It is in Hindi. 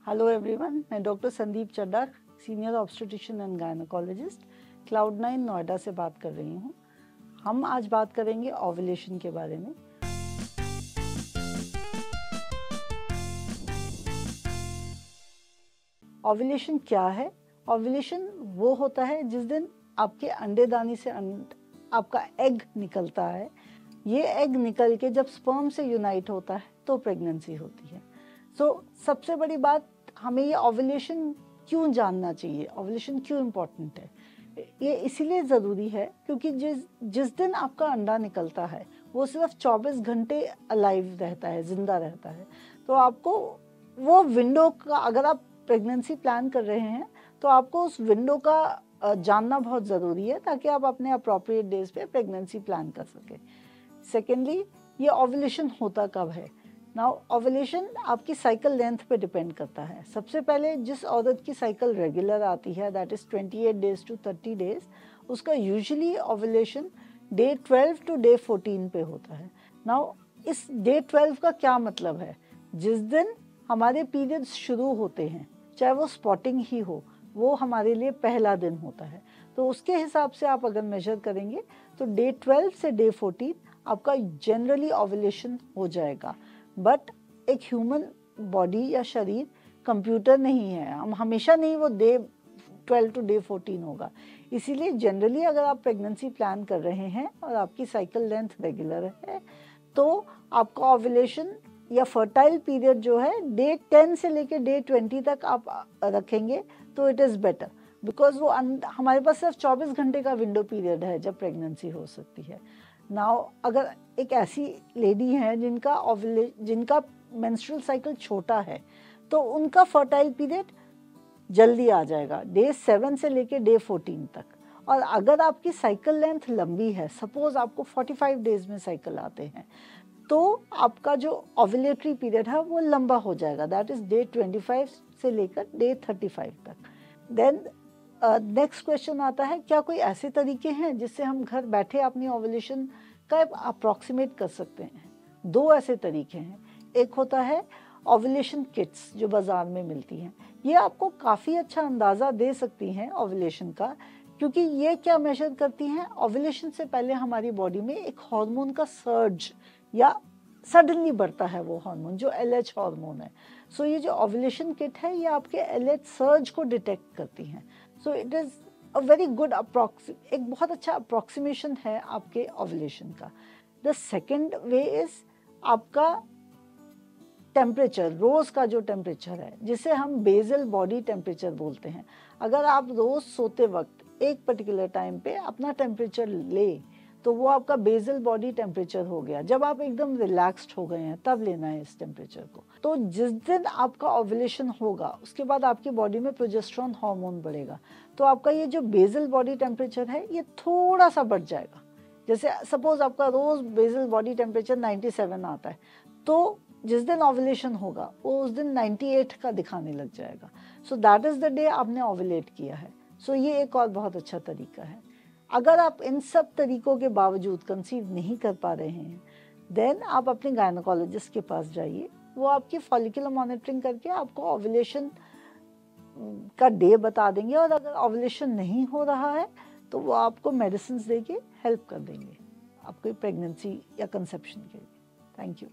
हेलो एवरीवन, मैं doctor Sandeep Chadha, senior obstetrician and gynaecologist, cloud nine Noida से बात कर रही हूँ। हम आज बात करेंगे ओव्यूलेशन के बारे में। ओव्यूलेशन क्या है? ओव्यूलेशन वो होता है जिस दिन आपके अंडेदानी से आपका एग निकलता है। ये एग निकल के जब स्पर्म से यूनाइट होता है तो प्रेगनेंसी होती है। सबसे बड़ी बात, हमें ये ओव्यूलेशन क्यों जानना चाहिए, ओव्यूलेशन क्यों इम्पोर्टेंट है? ये इसीलिए ज़रूरी है क्योंकि जिस दिन आपका अंडा निकलता है वो सिर्फ 24 घंटे अलाइव रहता है, ज़िंदा रहता है। तो आपको वो विंडो का, अगर आप प्रेगनेंसी प्लान कर रहे हैं तो आपको उस विंडो का जानना बहुत ज़रूरी है ताकि आप अपने अप्रोप्रिएट डेज पे प्रेगनेंसी प्लान कर सकें। सेकेंडली, ये ओव्यूलेशन होता कब है? नाउ ओव्यूलेशन आपकी साइकिल लेंथ पे डिपेंड करता है। सबसे पहले जिस औरत की साइकिल रेगुलर आती है, that is 28 days to 30 days, उसका usually ovulation day 12 to day 14 पे होता है। नाउ इस डे 12 का क्या मतलब है? जिस दिन हमारे पीरियड्स शुरू होते हैं, चाहे वो स्पॉटिंग ही हो, वो हमारे लिए पहला दिन होता है। तो उसके हिसाब से आप अगर मेजर करेंगे तो डे 12 से डे 14 आपका जनरली ओव्यूलेशन हो जाएगा। बट एक ह्यूमन बॉडी या शरीर कंप्यूटर नहीं है, हम हमेशा नहीं वो डे 12 टू डे 14 होगा। इसीलिए जनरली अगर आप प्रेगनेंसी प्लान कर रहे हैं और आपकी साइकिल लेंथ रेगुलर है तो आपका ओव्यूलेशन या फर्टाइल पीरियड जो है डे 10 से लेकर डे 20 तक आप रखेंगे तो इट इज़ बेटर, बिकॉज वो हमारे पास सिर्फ 24 घंटे का विंडो पीरियड है जब प्रेगनेंसी हो सकती है। नाउ अगर एक ऐसी लेडी है जिनका मेंस्ट्रुअल साइकिल छोटा है तो उनका फर्टाइल पीरियड जल्दी आ जाएगा, डे 7 से लेकर डे 14 तक। और अगर आपकी साइकिल लेंथ लंबी है, सपोज आपको 45 डेज में साइकिल आते हैं, तो आपका जो ओव्यूलेटरी पीरियड है वो लंबा हो जाएगा, दैट इज़ डे 25 से लेकर डे 35 तक। देन नेक्स्ट क्वेश्चन आता है, क्या कोई ऐसे तरीके हैं जिससे हम घर बैठे अपनी ओव्यूलेशन का अप्रॉक्सीमेट कर सकते हैं? दो ऐसे तरीके हैं। एक होता है ओव्यूलेशन किट्स जो बाज़ार में मिलती हैं। ये आपको काफ़ी अच्छा अंदाज़ा दे सकती हैं ओव्यूलेशन का, क्योंकि ये क्या मेजर करती हैं, ओव्यूलेशन से पहले हमारी बॉडी में एक हार्मोन का सर्ज या सडनली बढ़ता है वो हार्मोन जो LH हार्मोन है। सो ये जो ओव्यूलेशन किट है ये आपके LH सर्ज को डिटेक्ट करती हैं। So it is a very good एक बहुत अच्छा अप्रॉक्सीमेशन है आपके ओव्यूलेशन का। द सेकेंड वे इज़ आपका टेम्परेचर, रोज़ का जो टेम्परेचर है जिसे हम बेसल बॉडी टेम्परेचर बोलते हैं। अगर आप रोज़ सोते वक्त एक पर्टिकुलर टाइम पे अपना टेम्परेचर ले तो वो आपका बेसल बॉडी टेम्परेचर हो गया। जब आप एकदम रिलैक्स्ड हो गए हैं तब लेना है इस टेम्परेचर को। तो जिस दिन आपका ओव्यूलेशन होगा उसके बाद आपकी बॉडी में प्रोजेस्टेरोन हार्मोन बढ़ेगा, तो आपका ये जो बेसल बॉडी टेम्परेचर है ये थोड़ा सा बढ़ जाएगा। जैसे सपोज आपका रोज़ बेसल बॉडी टेम्परेचर 97 आता है, तो जिस दिन ओव्यूलेशन होगा वो उस दिन 98 का दिखाने लग जाएगा। So that is the day आपने ओव्यूलेट किया है। सो ये एक और बहुत अच्छा तरीका है। अगर आप इन सब तरीकों के बावजूद कंसीव नहीं कर पा रहे हैं, देन आप अपने गायनेकोलॉजिस्ट के पास जाइए। वो आपकी फॉलिकुलर मॉनिटरिंग करके आपको ओव्यूलेशन का डे बता देंगे, और अगर ओव्यूलेशन नहीं हो रहा है तो वो आपको मेडिसिन दे के हेल्प कर देंगे आपकी प्रेगनेंसी या कंसेप्शन के लिए। Thank you.